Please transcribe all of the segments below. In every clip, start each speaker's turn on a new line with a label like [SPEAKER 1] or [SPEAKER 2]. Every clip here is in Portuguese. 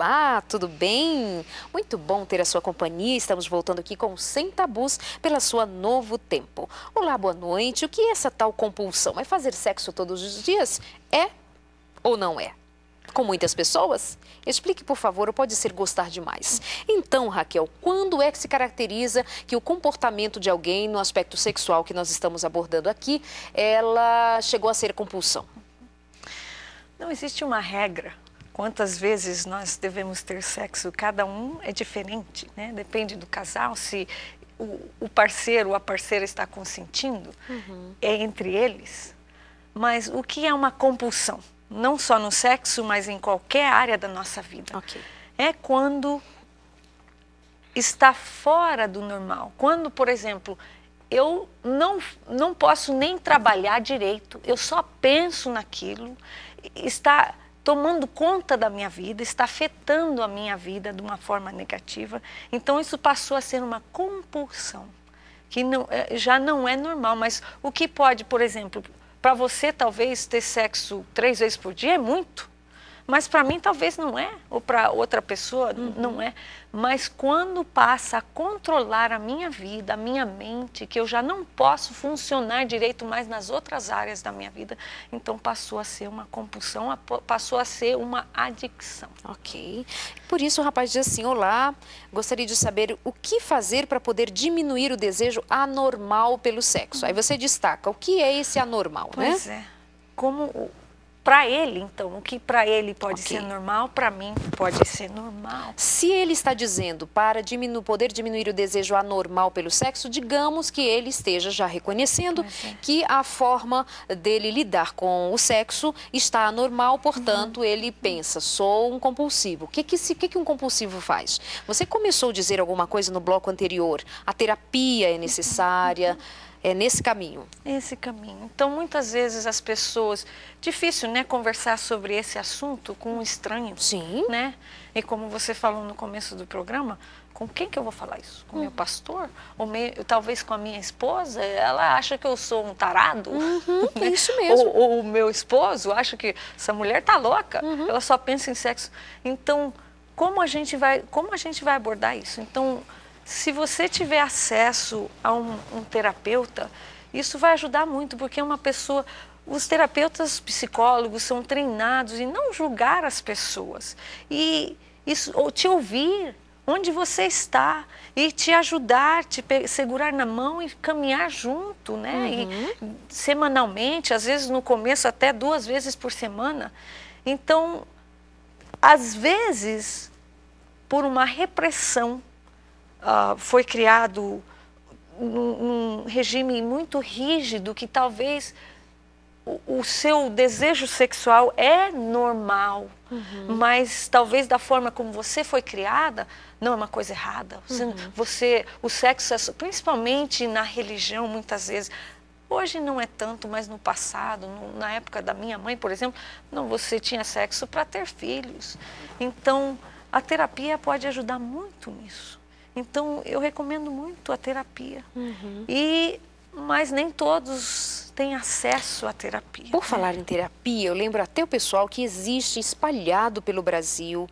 [SPEAKER 1] olá, tudo bem? Muito bom ter a sua companhia. Estamos voltando aqui com Sem Tabus pela sua Novo Tempo. Olá, boa noite. O que é essa tal compulsão? É fazer sexo todos os dias? É ou não é? Com muitas pessoas? Explique, por favor, ou pode ser gostar demais. Então, Raquel, quando é que se caracteriza que o comportamento de alguém no aspecto sexual que nós estamos abordando aqui, ela chegou a ser compulsão?
[SPEAKER 2] Não existe uma regra. Quantas vezes nós devemos ter sexo? Cada um é diferente, né? Depende do casal, se o parceiro ou a parceira está consentindo, é entre eles. Mas o que é uma compulsão? Não só no sexo, mas em qualquer área da nossa vida.
[SPEAKER 1] Okay.
[SPEAKER 2] É quando está fora do normal. Quando, por exemplo, eu não posso nem trabalhar direito, eu só penso naquilo, está tomando conta da minha vida, está afetando a minha vida de uma forma negativa. Então isso passou a ser uma compulsão, que já não é normal. Mas o que pode, por exemplo, para você talvez ter sexo 3 vezes por dia é muito, mas para mim talvez não é, ou para outra pessoa não é. Mas quando passa a controlar a minha vida, a minha mente, que eu já não posso funcionar direito mais nas outras áreas da minha vida, então passou a ser uma compulsão, passou a ser uma adicção.
[SPEAKER 1] Ok. Por isso o rapaz diz assim, olá, gostaria de saber o que fazer para poder diminuir o desejo anormal pelo sexo. Aí você destaca, o que é esse anormal, né?
[SPEAKER 2] Pois é. Como... Para ele, então, o que para ele pode ser normal, para mim pode ser normal.
[SPEAKER 1] Se ele está dizendo para poder diminuir o desejo anormal pelo sexo, digamos que ele esteja já reconhecendo que a forma dele lidar com o sexo está anormal, portanto, ele pensa, sou um compulsivo. O que um compulsivo faz? Você começou a dizer alguma coisa no bloco anterior, a terapia é necessária... É nesse caminho.
[SPEAKER 2] Esse caminho. Então, muitas vezes as pessoas... Difícil, né, conversar sobre esse assunto com um estranho.
[SPEAKER 1] Sim.
[SPEAKER 2] Né? E como você falou no começo do programa, com quem que eu vou falar isso? Com o meu pastor? Ou talvez com a minha esposa? Ela acha que eu sou um tarado?
[SPEAKER 1] Né? É isso mesmo.
[SPEAKER 2] Ou o meu esposo acha que essa mulher tá louca. Ela só pensa em sexo. Então, como a gente vai abordar isso? Então... Se você tiver acesso a um terapeuta, isso vai ajudar muito, porque uma pessoa... Os terapeutas psicólogos são treinados em não julgar as pessoas. Ou te ouvir onde você está e te ajudar, segurar na mão e caminhar junto, né? E, semanalmente, às vezes no começo até 2 vezes por semana. Então, às vezes, por uma repressão, foi criado num regime muito rígido que talvez o seu desejo sexual é normal, mas talvez da forma como você foi criada, não é uma coisa errada. O sexo, principalmente na religião, muitas vezes, hoje não é tanto, mas no passado, na época da minha mãe, por exemplo, não, você tinha sexo para ter filhos. Então, a terapia pode ajudar muito nisso. Então, eu recomendo muito a terapia. Mas nem todos têm acesso à terapia.
[SPEAKER 1] Por falar em terapia, eu lembro até o pessoal que existe espalhado pelo Brasil.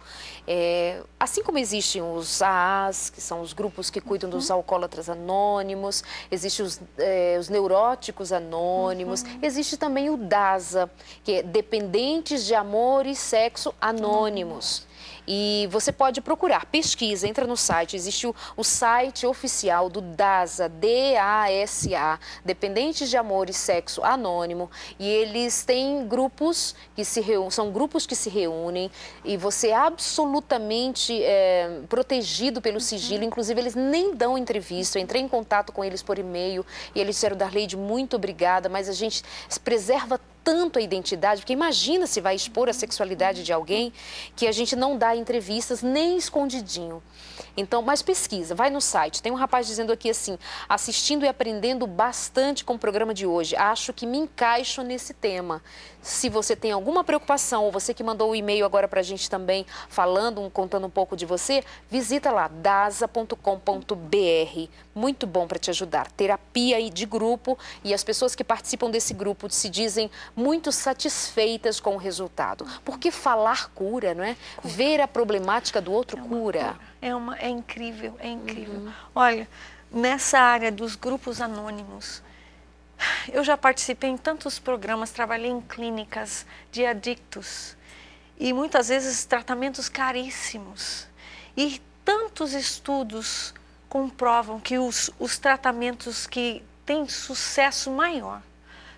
[SPEAKER 1] Assim como existem os AAs, que são os grupos que cuidam dos alcoólatras anônimos, existem os neuróticos anônimos, existe também o DASA, que é Dependentes de Amor e Sexo Anônimos. E você pode procurar, pesquisa, entra no site, existe o site oficial do DASA, D-A-S-A, Dependentes de Amor e Sexo Anônimo, e eles têm grupos que são grupos que se reúnem e você é absolutamente protegido pelo sigilo, inclusive eles nem dão entrevista. Eu entrei em contato com eles por e-mail e eles disseram, Darleide, muito obrigada, mas a gente preserva tanto a identidade, porque imagina se vai expor a sexualidade de alguém que a gente não dá entrevistas nem escondidinho. Então, mas pesquisa, vai no site. Tem um rapaz dizendo aqui assim, assistindo e aprendendo bastante com o programa de hoje. Acho que me encaixo nesse tema. Se você tem alguma preocupação, ou você que mandou o e-mail agora para a gente também, contando um pouco de você, visita lá, dasa.com.br. Muito bom para te ajudar. Terapia de grupo, e as pessoas que participam desse grupo se dizem muito satisfeitas com o resultado. Porque falar cura, não é? Ver a problemática do outro cura.
[SPEAKER 2] É incrível, é incrível. Olha, nessa área dos grupos anônimos, eu já participei em tantos programas, trabalhei em clínicas de adictos e muitas vezes tratamentos caríssimos. E tantos estudos comprovam que os tratamentos que têm sucesso maior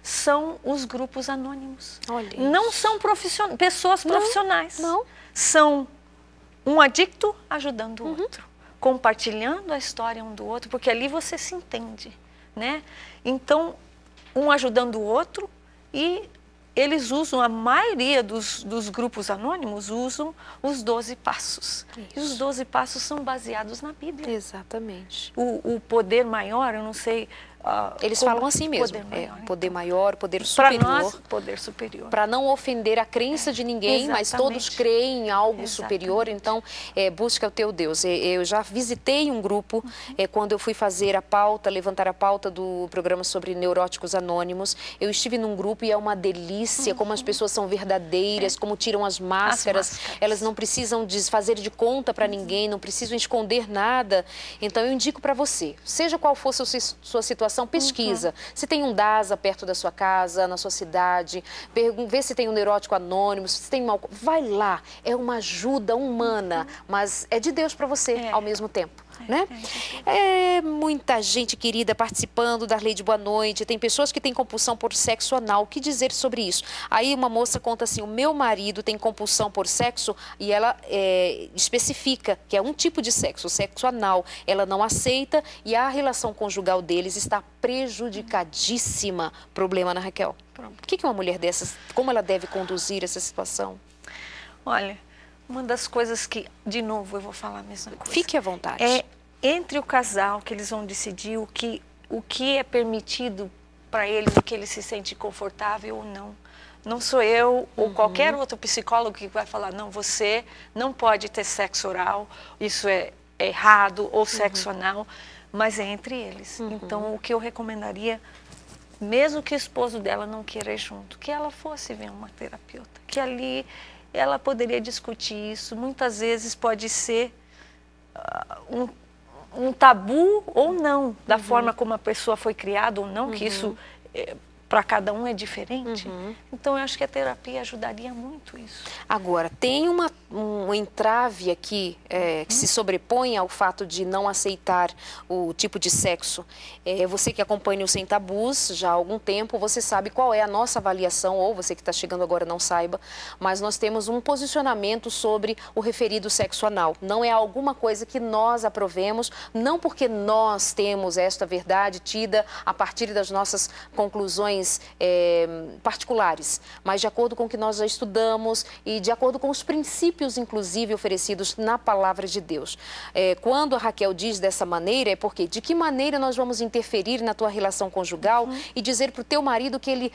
[SPEAKER 2] são os grupos anônimos.
[SPEAKER 1] Olha
[SPEAKER 2] não
[SPEAKER 1] isso.
[SPEAKER 2] são pessoas profissionais.
[SPEAKER 1] Não.
[SPEAKER 2] São um adicto ajudando o outro, compartilhando a história um do outro, porque ali você se entende, né? Então, um ajudando o outro, e eles usam, a maioria dos grupos anônimos usam os 12 passos.
[SPEAKER 1] Isso.
[SPEAKER 2] E os 12 passos são baseados na Bíblia.
[SPEAKER 1] Exatamente.
[SPEAKER 2] O poder maior, eu não sei...
[SPEAKER 1] Eles falam assim mesmo, poder maior, poder
[SPEAKER 2] para
[SPEAKER 1] superior.
[SPEAKER 2] nós, poder superior.
[SPEAKER 1] Para não ofender a crença de ninguém, mas todos creem em algo superior, então busca o teu Deus. Eu já visitei um grupo quando eu fui fazer a pauta, levantar a pauta do programa sobre neuróticos anônimos. Eu estive num grupo e é uma delícia, como as pessoas são verdadeiras, como tiram as máscaras, elas não precisam fazer de conta para ninguém, não precisam esconder nada. Então eu indico para você, seja qual for sua situação, pesquisa. Se tem um DASA perto da sua casa, na sua cidade, vê se tem um neurótico anônimo, se tem um... Vai lá, é uma ajuda humana, mas é de Deus para você ao mesmo tempo. Né? Muita gente querida participando. Darleide, boa noite. Tem pessoas que têm compulsão por sexo anal. O que dizer sobre isso? Aí uma moça conta assim, o meu marido tem compulsão por sexo e ela especifica que é um tipo de sexo, o sexo anal. Ela não aceita e a relação conjugal deles está prejudicadíssima. Problema, Ana Raquel? O que uma mulher dessas, como ela deve conduzir essa situação?
[SPEAKER 2] Olha, uma das coisas que, de novo, eu vou falar a mesma coisa.
[SPEAKER 1] Fique à vontade.
[SPEAKER 2] É entre o casal que eles vão decidir o que é permitido para eles, o que ele se sente confortável ou não. Não sou eu ou qualquer outro psicólogo que vai falar, não, você não pode ter sexo oral, isso é errado, ou sexo anal, mas é entre eles. Então, o que eu recomendaria, mesmo que o esposo dela não queira ir junto, que ela fosse ver uma terapeuta, que ali ela poderia discutir isso. Muitas vezes pode ser um tabu ou não, da forma como a pessoa foi criada ou não, que isso para cada um é diferente. Então, eu acho que a terapia ajudaria muito isso.
[SPEAKER 1] Agora, tem um entrave aqui que se sobrepõe ao fato de não aceitar o tipo de sexo. Você que acompanha o Sem Tabus já há algum tempo, você sabe qual é a nossa avaliação, ou você que está chegando agora não saiba, mas nós temos um posicionamento sobre o referido sexo anal. Não é alguma coisa que nós aprovemos, não porque nós temos esta verdade tida a partir das nossas conclusões particulares, mas de acordo com o que nós já estudamos e de acordo com os princípios, inclusive, oferecidos na palavra de Deus. Quando a Raquel diz dessa maneira, é porque de que maneira nós vamos interferir na tua relação conjugal e dizer para o teu marido que ele,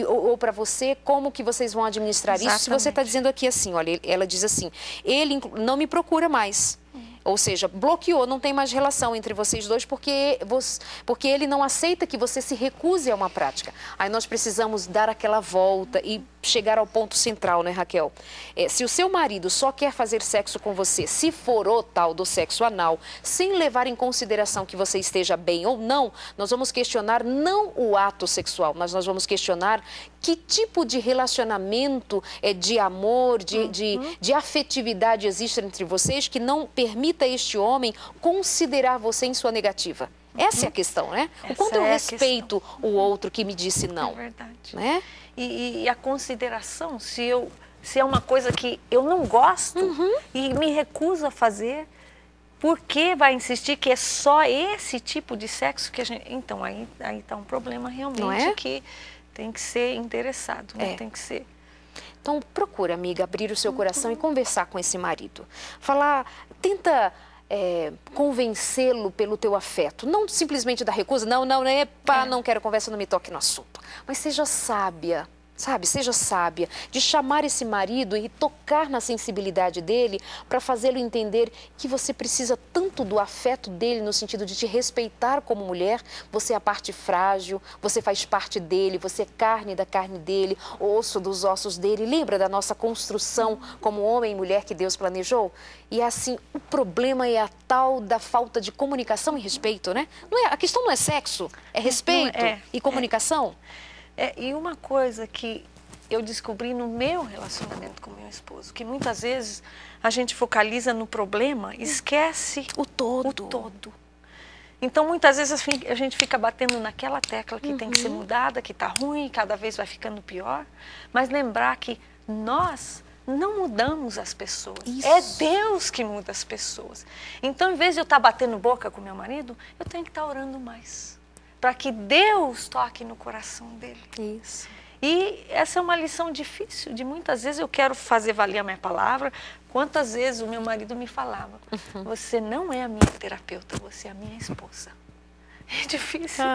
[SPEAKER 1] ou para você, como que vocês vão administrar isso, se você está dizendo aqui assim, olha, ela diz assim, ele não me procura mais. Ou seja, bloqueou, não tem mais relação entre vocês dois porque ele não aceita que você se recuse a uma prática. Aí nós precisamos dar aquela volta e chegar ao ponto central, né, Raquel? Se o seu marido só quer fazer sexo com você, se for o tal do sexo anal, sem levar em consideração que você esteja bem ou não, nós vamos questionar não o ato sexual, mas nós vamos questionar que tipo de relacionamento, de amor, de afetividade existe entre vocês que não permita este homem considerar você em sua negativa. Essa é a questão, né? O quanto eu respeito o outro que me disse não.
[SPEAKER 2] É verdade.
[SPEAKER 1] Né?
[SPEAKER 2] E a consideração, se é uma coisa que eu não gosto e me recuso a fazer, por que vai insistir que é só esse tipo de sexo que a gente... Então, aí está um problema realmente que tem que ser interessado, né? Tem que ser...
[SPEAKER 1] Então, procura, amiga, abrir o seu coração e conversar com esse marido. Tenta convencê-lo pelo teu afeto. Não simplesmente da recusa, não quero conversa, não me toque no assunto. Mas seja sábia. Sabe, seja sábia, de chamar esse marido e tocar na sensibilidade dele para fazê-lo entender que você precisa tanto do afeto dele no sentido de te respeitar como mulher. Você é a parte frágil, você faz parte dele, você é carne da carne dele, osso dos ossos dele. Lembra da nossa construção como homem e mulher que Deus planejou? E assim, o problema é a tal da falta de comunicação e respeito, né? Não é, a questão não é sexo, é respeito e comunicação.
[SPEAKER 2] E uma coisa que eu descobri no meu relacionamento com meu esposo, que muitas vezes a gente focaliza no problema e esquece
[SPEAKER 1] o todo.
[SPEAKER 2] O todo. Então, muitas vezes a gente fica batendo naquela tecla que tem que ser mudada, que está ruim, cada vez vai ficando pior. Mas lembrar que nós não mudamos as pessoas.
[SPEAKER 1] Isso.
[SPEAKER 2] É Deus que muda as pessoas. Então, em vez de eu estar batendo boca com meu marido, eu tenho que estar orando mais, para que Deus toque no coração dele.
[SPEAKER 1] Isso.
[SPEAKER 2] E essa é uma lição difícil, de muitas vezes eu quero fazer valer a minha palavra. Quantas vezes o meu marido me falava, você não é a minha terapeuta, você é a minha esposa. É difícil.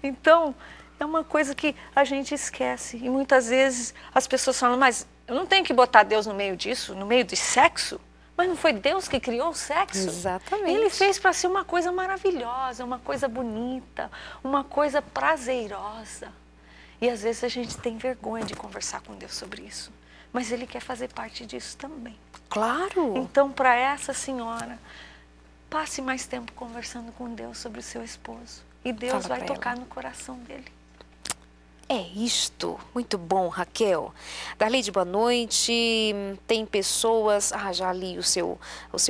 [SPEAKER 2] Então, é uma coisa que a gente esquece. E muitas vezes as pessoas falam, mas eu não tenho que botar Deus no meio disso, no meio de sexo? Mas não foi Deus que criou o sexo?
[SPEAKER 1] Exatamente.
[SPEAKER 2] Ele fez para ser uma coisa maravilhosa, uma coisa bonita, uma coisa prazerosa. E às vezes a gente tem vergonha de conversar com Deus sobre isso. Mas Ele quer fazer parte disso também.
[SPEAKER 1] Claro.
[SPEAKER 2] Então, para essa senhora, passe mais tempo conversando com Deus sobre o seu esposo. E Deus vai tocar no coração dele.
[SPEAKER 1] É isto. Muito bom, Raquel. Darleide, boa noite. Tem pessoas... já li o seu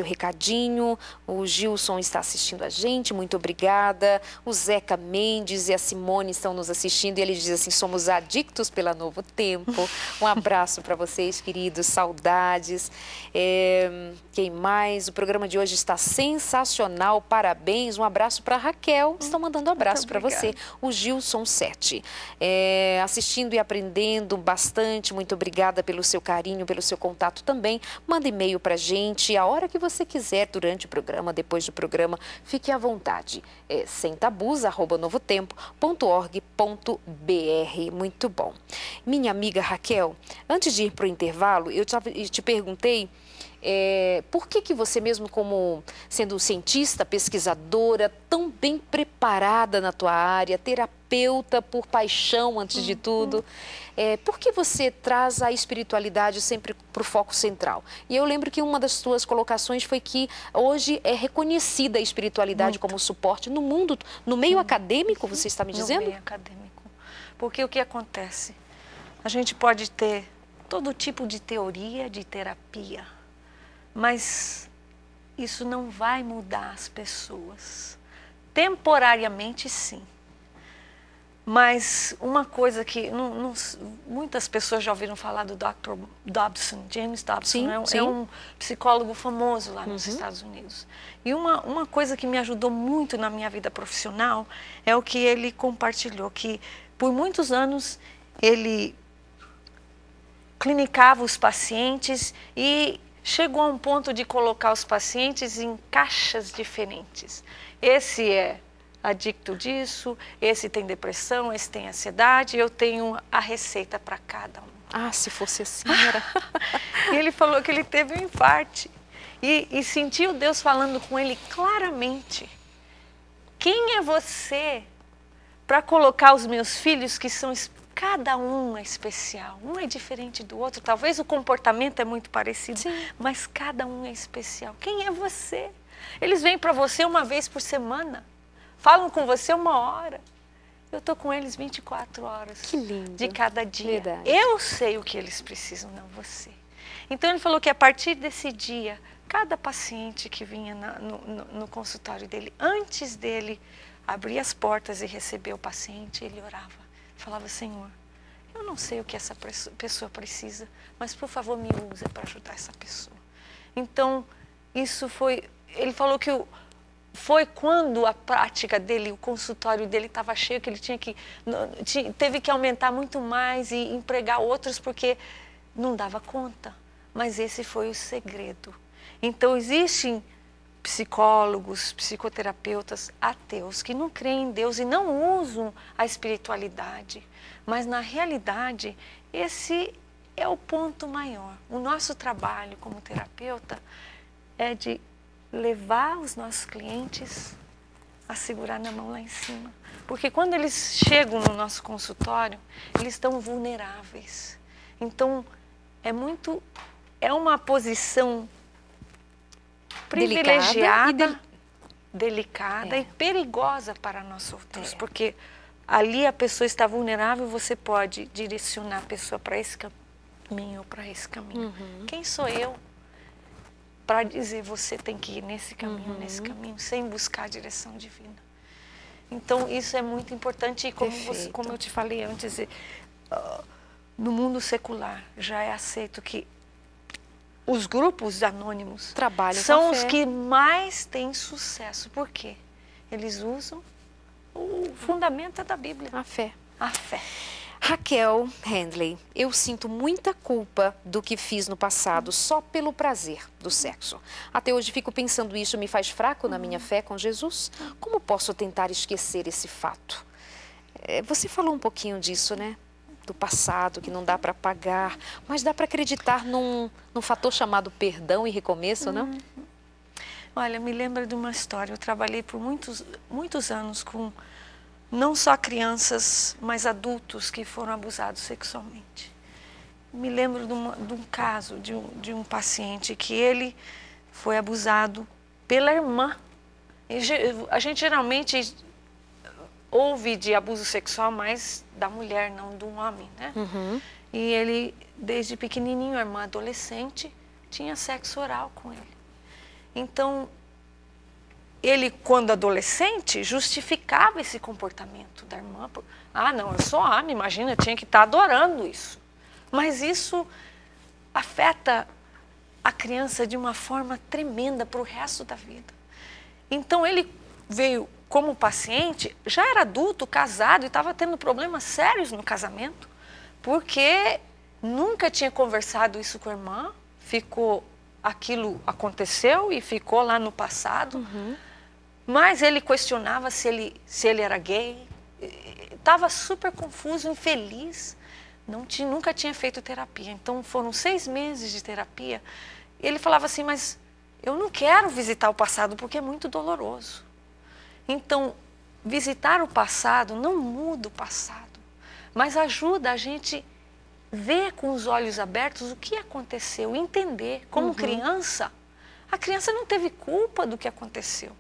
[SPEAKER 1] recadinho. O Gilson está assistindo a gente, muito obrigada. O Zeca Mendes e a Simone estão nos assistindo e ele diz assim, somos adictos pela Novo Tempo. Um abraço para vocês, queridos, saudades. Quem mais? O programa de hoje está sensacional, parabéns. Um abraço para a Raquel, estão mandando um abraço para você. O Gilson 7. Assistindo e aprendendo bastante, muito obrigada pelo seu carinho, pelo seu contato também. Manda e-mail para a gente, a hora que você quiser, durante o programa, depois do programa, fique à vontade. semtabus@novotempo.org.br. Muito bom. Minha amiga Raquel, antes de ir para o intervalo, eu te perguntei por que você mesmo, como sendo cientista, pesquisadora, tão bem preparada na tua área, terapeuta por paixão antes de tudo, por que você traz a espiritualidade sempre para o foco central? E eu lembro que uma das tuas colocações foi que hoje é reconhecida a espiritualidade como suporte no mundo, no meio acadêmico, você está me dizendo?
[SPEAKER 2] No meio acadêmico. Porque o que acontece? A gente pode ter todo tipo de teoria, de terapia, mas isso não vai mudar as pessoas. Temporariamente, sim. Mas uma coisa que muitas pessoas já ouviram falar do Dr. Dobson, James Dobson, é um psicólogo famoso lá nos Estados Unidos. E uma coisa que me ajudou muito na minha vida profissional é o que ele compartilhou, que por muitos anos ele clinicava os pacientes e chegou a um ponto de colocar os pacientes em caixas diferentes. Esse é adicto disso, esse tem depressão, esse tem ansiedade, eu tenho a receita para cada um.
[SPEAKER 1] Se fosse assim, era...
[SPEAKER 2] E ele falou que ele teve um infarte e sentiu Deus falando com ele claramente. Quem é você para colocar os meus filhos que são... Cada um é especial, um é diferente do outro. Talvez o comportamento é muito parecido, mas cada um é especial. Quem é você? Eles vêm para você uma vez por semana, falam com você 1 hora. Eu estou com eles 24 horas
[SPEAKER 1] que lindo.
[SPEAKER 2] De cada dia.
[SPEAKER 1] Verdade.
[SPEAKER 2] Eu sei o que eles precisam, não você. Então ele falou que a partir desse dia, cada paciente que vinha no consultório dele, antes dele abrir as portas e receber o paciente, ele orava. Falava, Senhor, eu não sei o que essa pessoa precisa, mas por favor me usa para ajudar essa pessoa. Então, isso foi... Ele falou que foi quando a prática dele, o consultório dele estava cheio, que ele teve que aumentar muito mais e empregar outros porque não dava conta. Mas esse foi o segredo. Então, existem psicólogos, psicoterapeutas ateus, que não creem em Deus e não usam a espiritualidade. Mas, na realidade, esse é o ponto maior. O nosso trabalho como terapeuta é de levar os nossos clientes a segurar na mão lá em cima. Porque quando eles chegam no nosso consultório, eles estão vulneráveis. Então, é uma posição privilegiada, delicada e perigosa para nós solteiros, porque ali a pessoa está vulnerável, você pode direcionar a pessoa para esse caminho ou para esse caminho. Quem sou eu para dizer você tem que ir nesse caminho, sem buscar a direção divina? Então, isso é muito importante e como eu te falei antes, no mundo secular já é aceito que os grupos anônimos são os que mais têm sucesso. Por quê? Eles usam o fundamento da Bíblia.
[SPEAKER 1] A fé.
[SPEAKER 2] A fé.
[SPEAKER 1] Raquel Handley, eu sinto muita culpa do que fiz no passado só pelo prazer do sexo. Até hoje fico pensando isso me faz fraco na minha fé com Jesus? Como posso tentar esquecer esse fato? Você falou um pouquinho disso, né? Do passado, que não dá para apagar, mas dá para acreditar num fator chamado perdão e recomeço, não?
[SPEAKER 2] Olha, me lembra de uma história. Eu trabalhei por muitos anos com não só crianças, mas adultos que foram abusados sexualmente. Me lembro de um caso de um paciente que ele foi abusado pela irmã. A gente geralmente ouve de abuso sexual mais da mulher, não do homem, né? E ele, desde pequenininho, a irmã adolescente, tinha sexo oral com ele. Então, ele, quando adolescente, justificava esse comportamento da irmã. Ah, não, eu sou homem, imagina, eu tinha que estar adorando isso. Mas isso afeta a criança de uma forma tremenda para o resto da vida. Então, ele veio como paciente, já era adulto, casado, e estava tendo problemas sérios no casamento, porque nunca tinha conversado isso com a irmã, aquilo aconteceu e ficou lá no passado, mas ele questionava se ele era gay, estava super confuso, infeliz, nunca tinha feito terapia. Então foram 6 meses de terapia, e ele falava assim, mas eu não quero visitar o passado porque é muito doloroso. Então, visitar o passado não muda o passado, mas ajuda a gente ver com os olhos abertos o que aconteceu, entender. Como criança, a criança não teve culpa do que aconteceu.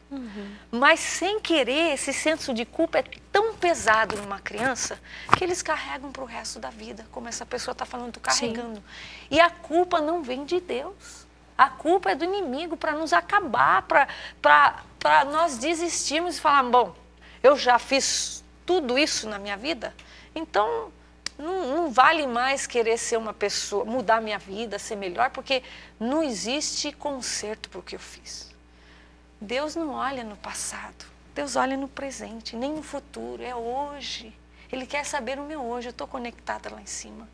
[SPEAKER 2] Mas, sem querer, esse senso de culpa é tão pesado numa criança que eles carregam para o resto da vida, como essa pessoa está falando, carregando. Sim. E a culpa não vem de Deus. A culpa é do inimigo para nos acabar, para nós desistirmos e falar, bom, eu já fiz tudo isso na minha vida, então não vale mais querer ser uma pessoa, mudar minha vida, ser melhor, porque não existe conserto para o que eu fiz. Deus não olha no passado, Deus olha no presente, nem no futuro, é hoje. Ele quer saber o meu hoje, eu estou conectada lá em cima.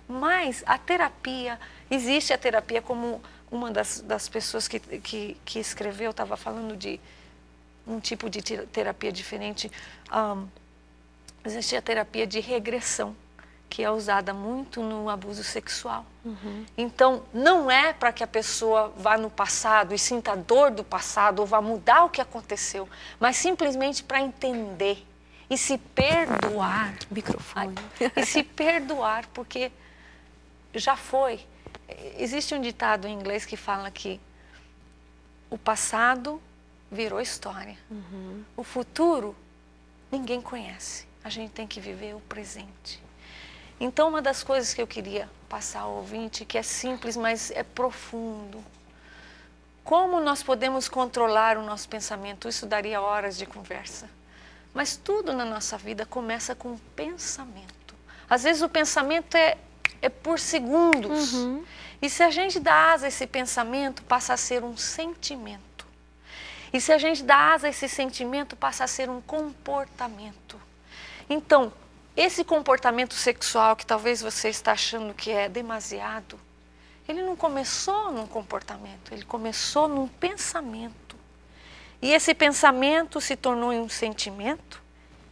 [SPEAKER 2] Mas a terapia, existe a terapia como uma das pessoas que escreveu, estava falando de um tipo de terapia diferente. Existe a terapia de regressão, que é usada muito no abuso sexual. Então, não é para que a pessoa vá no passado e sinta a dor do passado ou vá mudar o que aconteceu, mas simplesmente para entender e se perdoar.
[SPEAKER 1] Microfone.
[SPEAKER 2] E se perdoar, porque já foi. Existe um ditado em inglês que fala que o passado virou história. O futuro ninguém conhece. A gente tem que viver o presente. Então, uma das coisas que eu queria passar ao ouvinte, que é simples, mas é profundo. Como nós podemos controlar o nosso pensamento? Isso daria horas de conversa. Mas tudo na nossa vida começa com o pensamento. Às vezes o pensamento é por segundos. E se a gente dá asa a esse pensamento, passa a ser um sentimento. E se a gente dá asa a esse sentimento, passa a ser um comportamento. Então, esse comportamento sexual que talvez você está achando que é demasiado, ele não começou num comportamento, ele começou num pensamento. E esse pensamento se tornou um sentimento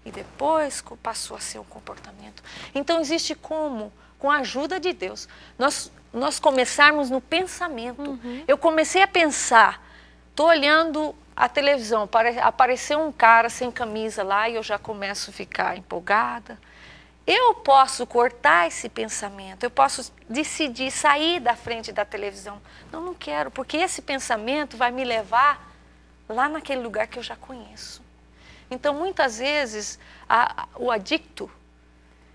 [SPEAKER 2] e depois passou a ser um comportamento. Então existe como, com a ajuda de Deus, nós começarmos no pensamento. Eu comecei a pensar, estou olhando a televisão, apareceu um cara sem camisa lá e eu já começo a ficar empolgada. Eu posso cortar esse pensamento, eu posso decidir sair da frente da televisão. Não quero, porque esse pensamento vai me levar lá naquele lugar que eu já conheço. Então, muitas vezes, o adicto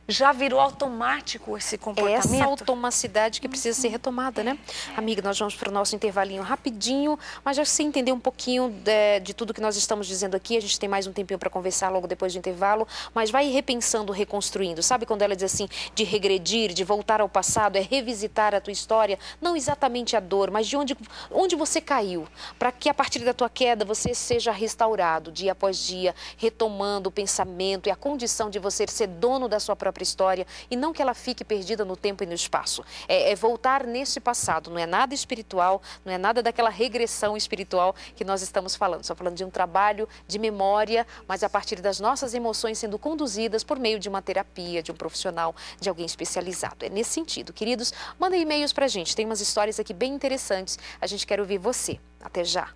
[SPEAKER 2] já virou automático esse comportamento.
[SPEAKER 1] Essa automacidade que precisa ser retomada, né? Amiga, nós vamos para o nosso intervalinho rapidinho, mas já se entender um pouquinho de tudo que nós estamos dizendo aqui, a gente tem mais um tempinho para conversar logo depois do intervalo, mas vai repensando, reconstruindo. Sabe quando ela diz assim, de regredir, de voltar ao passado, é revisitar a tua história, não exatamente a dor, mas de onde você caiu, para que a partir da tua queda você seja restaurado dia após dia, retomando o pensamento e a condição de você ser dono da sua própria história e não que ela fique perdida no tempo e no espaço. É voltar nesse passado, não é nada espiritual, não é nada daquela regressão espiritual que nós estamos falando. Só falando de um trabalho de memória, mas a partir das nossas emoções sendo conduzidas por meio de uma terapia, de um profissional, de alguém especializado. É nesse sentido. Queridos, mandem e-mails pra gente. Tem umas histórias aqui bem interessantes. A gente quer ouvir você. Até já.